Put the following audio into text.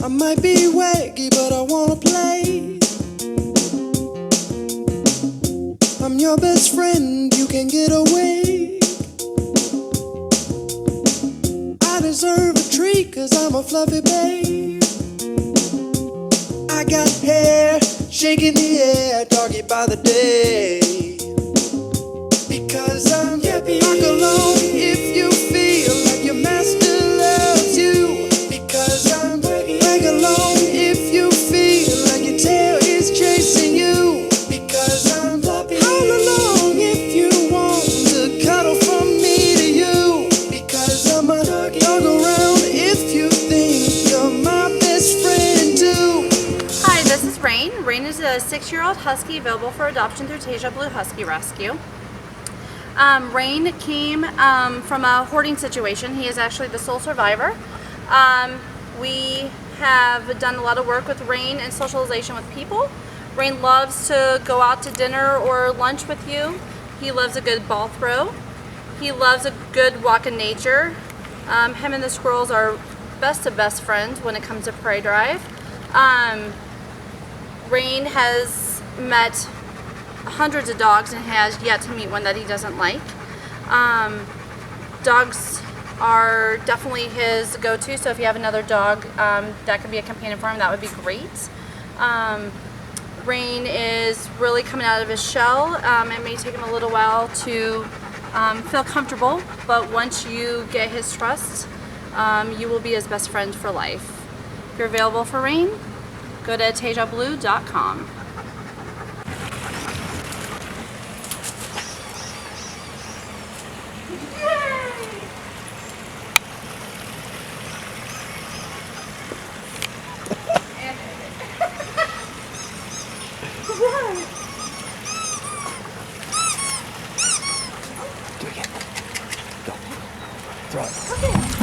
I might be waggy, but I wanna play. I'm your best friend, you can get away. I deserve a treat, cause I'm a fluffy babe. I got hair shaking the air, doggy by the day. Because I'm happy. Rock along if you feel like your master loves you. Because I'm happy. Drag along if you feel like your tail is chasing you. Because I'm floppy. Howl along if you want to cuddle from me to you. Because I'm a dog around if you think you're my best friend too. Hi, this is Rain. Rain is a 6-year-old husky available for adoption through Taysia Blue Husky Rescue. Rain came from a hoarding situation. He is actually the sole survivor. We have done a lot of work with Rain and socialization with people. Rain loves to go out to dinner or lunch with you. He loves a good ball throw. He loves a good walk in nature. Him and the squirrels are best of best friends when it comes to prey drive. Rain has met hundreds of dogs and has yet to meet one that he doesn't like. Dogs are definitely his go-to, so if you have another dog that could be a companion for him, that would be great. Rain is really coming out of his shell. It may take him a little while to feel comfortable, but once you get his trust, you will be his best friend for life. If you're available for Rain, go to taysiablue.com. Do it again. Go. Throw it. Okay.